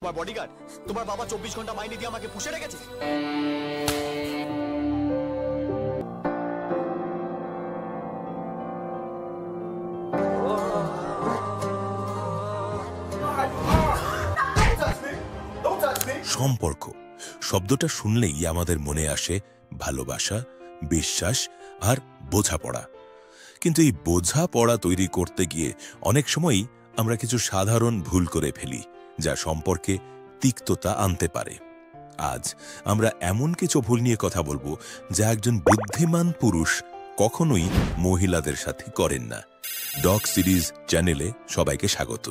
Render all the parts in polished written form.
তোমার বডিগার্ড, তোমার বাবা 24 ঘন্টা মাইনে দিয়ে আমাকে পুষে রেখেছে। সম্পর্ক শব্দটা শুনলেই আমাদের মনে আসে ভালোবাসা, বিশ্বাস আর বোঝাপড়া। কিন্তু এই বোঝাপড়া তৈরি করতে গিয়ে অনেক সময়ই আমরা কিছু সাধারণ ভুল করে ফেলি, যা সম্পর্কে তিক্ততা আনতে পারে। আজ আমরা এমন কিছু ভুল নিয়ে কথা বলবো যা একজন বুদ্ধিমান পুরুষ কখনোই মহিলাদের সাথে করেন না। ডগ সিরিজ চ্যানেলে সবাইকে স্বাগত।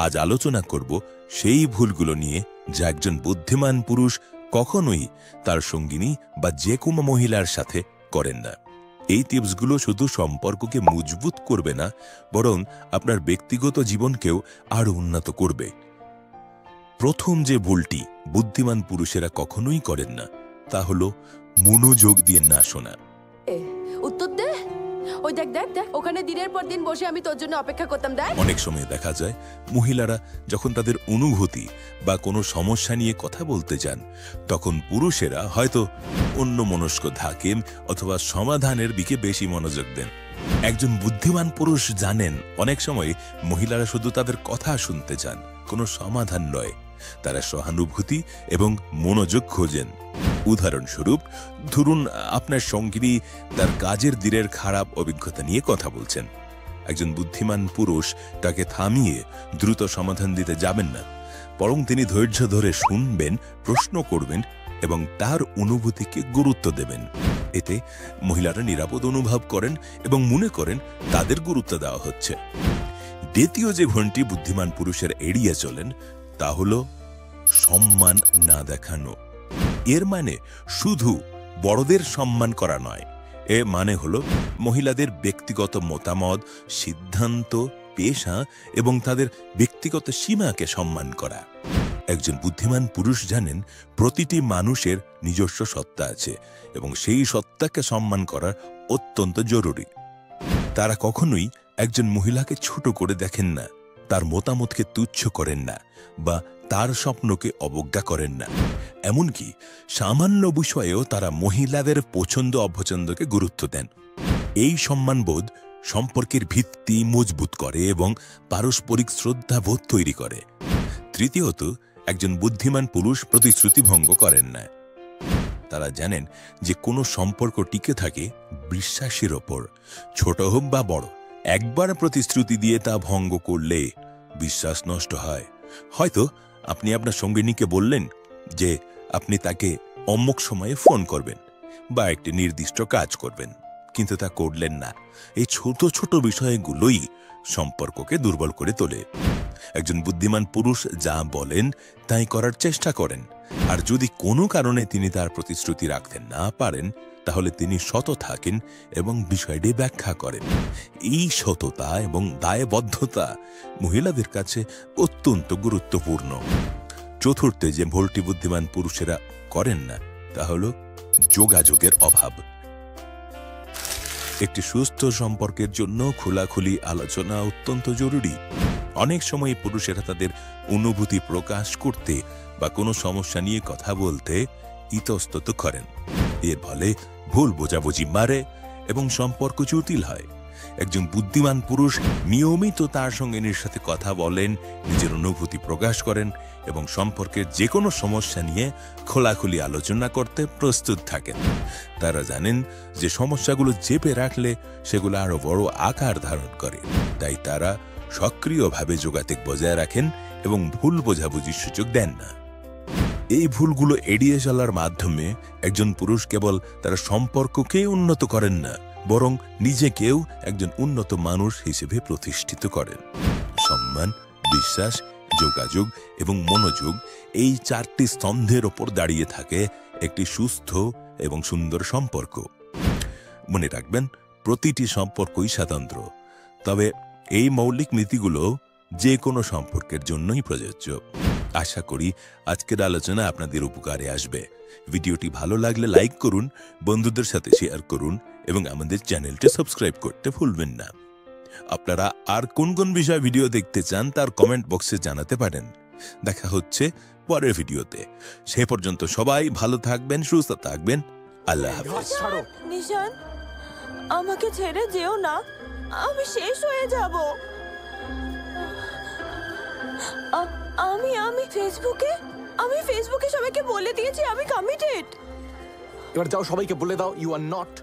আজ আলোচনা করব সেই ভুলগুলো নিয়ে যা একজন বুদ্ধিমান পুরুষ কখনোই তার সঙ্গিনী বা যে কোনো মহিলার সাথে করেন না। এই টিপসগুলো শুধু সম্পর্ককে মজবুত করবে না, বরং আপনার ব্যক্তিগত জীবনকেও আরো উন্নত করবে। প্রথম যে ভুলটি বুদ্ধিমান পুরুষেরা কখনোই করেন না তা হলো মনোযোগ দিয়ে না শোনা। উত্তর দে। ওই দেখ দেখ দেখ, ওখানে দিনের পর দিন বসে আমি তোর জন্য অপেক্ষা করতাম। দেখ, অনেক সময় দেখা যায় মহিলারা যখন তাদের অনুভূতি বা কোনো সমস্যা নিয়ে কথা বলতে যান, তখন পুরুষেরা হয়তো অন্য মনস্ক থাকেন অথবা সমাধানের দিকে বেশি মনোযোগ দেন। একজন বুদ্ধিমান পুরুষ জানেন অনেক সময় মহিলারা শুধু তাদের কথা শুনতে চান, কোনো সমাধান নয়। তারা সহানুভূতি এবং মনোযোগ খোঁজেন। উদাহরণস্বরূপ, ধরুন আপনার সঙ্গী তার কাজের দিনের খারাপ অভিজ্ঞতা নিয়ে কথা বলছেন। একজন বুদ্ধিমান পুরুষ তাকে থামিয়ে দ্রুত সমাধান দিতে যাবেন না, বরং তিনি ধৈর্য ধরে শুনবেন, প্রশ্ন করবেন এবং তার অনুভূতিকে গুরুত্ব দেবেন। এতে মহিলারা নিরাপদ অনুভব করেন এবং মনে করেন তাদের গুরুত্ব দেওয়া হচ্ছে। দ্বিতীয় যে ভুলটি বুদ্ধিমান পুরুষের এড়িয়ে চলেন তা হল সম্মান না দেখানো। এর মানে শুধু বড়দের সম্মান করা নয়, এর মানে হলো মহিলাদের ব্যক্তিগত মতামত, সিদ্ধান্ত, পেশা এবং তাদের ব্যক্তিগত সীমাকে সম্মান করা। একজন বুদ্ধিমান পুরুষ জানেন প্রতিটি মানুষের নিজস্ব সত্তা আছে এবং সেই সত্তাকে সম্মান করা অত্যন্ত জরুরি। তারা কখনোই একজন মহিলাকে ছোট করে দেখেন না, তার মতামতকে তুচ্ছ করেন না বা তার স্বপ্নকে অবজ্ঞা করেন না। এমনকি সামান্য বিষয়েও তারা মহিলাদের পছন্দ অপছন্দকে গুরুত্ব দেন। এই সম্মানবোধ সম্পর্কের ভিত্তি মজবুত করে এবং পারস্পরিক শ্রদ্ধাবোধ তৈরি করে। তৃতীয়ত, একজন বুদ্ধিমান পুরুষ প্রতিশ্রুতি ভঙ্গ করেন না। তারা জানেন যে কোনো সম্পর্ক টিকে থাকে বিশ্বাসের ওপর। ছোট হোক বা বড়, একবার প্রতিশ্রুতি দিয়ে তা ভঙ্গ করলে বিশ্বাস নষ্ট হয়। হয়তো আপনি আপনার সঙ্গিনীকে বললেন যে আপনি তাকে অমুক সময়ে ফোন করবেন বা একটি নির্দিষ্ট কাজ করবেন, কিন্তু তা করলেন না। এই ছোট ছোট বিষয়গুলোই সম্পর্ককে দুর্বল করে তোলে। একজন বুদ্ধিমান পুরুষ যা বলেন তাই করার চেষ্টা করেন, আর যদি কোনো কারণে তিনি তার প্রতিশ্রুতি রাখতে না পারেন তাহলে তিনি সৎ থাকেন এবং বিষয়টি ব্যাখ্যা করেন। এই সততা এবং দায়বদ্ধতা মহিলাদের কাছে অত্যন্ত গুরুত্বপূর্ণ। চতুর্থে যে ভুলটি বুদ্ধিমান পুরুষেরা করেন না তা হল যোগাযোগের অভাব। একটি সুস্থ সম্পর্কের জন্য খোলাখুলি আলোচনা অত্যন্ত জরুরি। অনেক সময় পুরুষেরা তাদের অনুভূতি প্রকাশ করতে বা কোনো সমস্যা নিয়ে কথা বলতে ইতস্তত করেন। এর ফলে ভুল বোঝাবুঝি বাড়ে এবং সম্পর্ক জটিল হয়। একজন বুদ্ধিমান পুরুষ নিয়মিত তার সঙ্গিনীর সাথে কথা বলেন, নিজের অনুভূতি প্রকাশ করেন এবং সম্পর্কের যে কোনো সমস্যা নিয়ে খোলাখুলি আলোচনা করতে প্রস্তুত থাকেন। তারা জানেন যে সমস্যাগুলো চেপে রাখলে সেগুলো আরো বড় আকার ধারণ করে, তাই তারা সক্রিয়ভাবে যোগাযোগ বজায় রাখেন এবং ভুল বোঝাবুঝির সুযোগ দেন না। এই ভুলগুলো এড়িয়ে চলার মাধ্যমে একজন পুরুষ কেবল তার সম্পর্ককে উন্নত করেন না, বরং নিজেকেও একজন উন্নত মানুষ হিসেবে প্রতিষ্ঠিত করেন। সম্মান, বিশ্বাস, যোগাযোগ এবং মনোযোগ, এই চারটি স্তম্ভের ওপর দাঁড়িয়ে থাকে একটি সুস্থ এবং সুন্দর সম্পর্ক। মনে রাখবেন, প্রতিটি সম্পর্কই স্বতন্ত্র, তবে এই মৌলিক নীতিগুলো যে কোনো সম্পর্কের জন্যই প্রযোজ্য। আশা করি আজকের আলোচনা আপনাদের উপকারে আসবে। ভিডিওটি ভালো লাগলে লাইক করুন, বন্ধুদের সাথে শেয়ার করুন এবং আমাদের চ্যানেলটি সাবস্ক্রাইব করতে ভুলবেন না। আপনারা আর কোন কোন বিষয়ে ভিডিও দেখতে চান তার কমেন্ট বক্সে জানাতে পারেন। দেখা হচ্ছে পরের ভিডিওতে। সে পর্যন্ত সবাই ভালো থাকবেন, সুস্থ থাকবেন। আল্লাহ হাফেজ। ছাড়ো। নিশান, আমাকে ছেড়ে যেও না, আমি শেষ হয়ে যাব। আমি ফেসবুকে সবাইকে বলে দিয়েছি আমি কমিটেড। এবার যাও, সবাইকে বলে দাও ইউ আর নট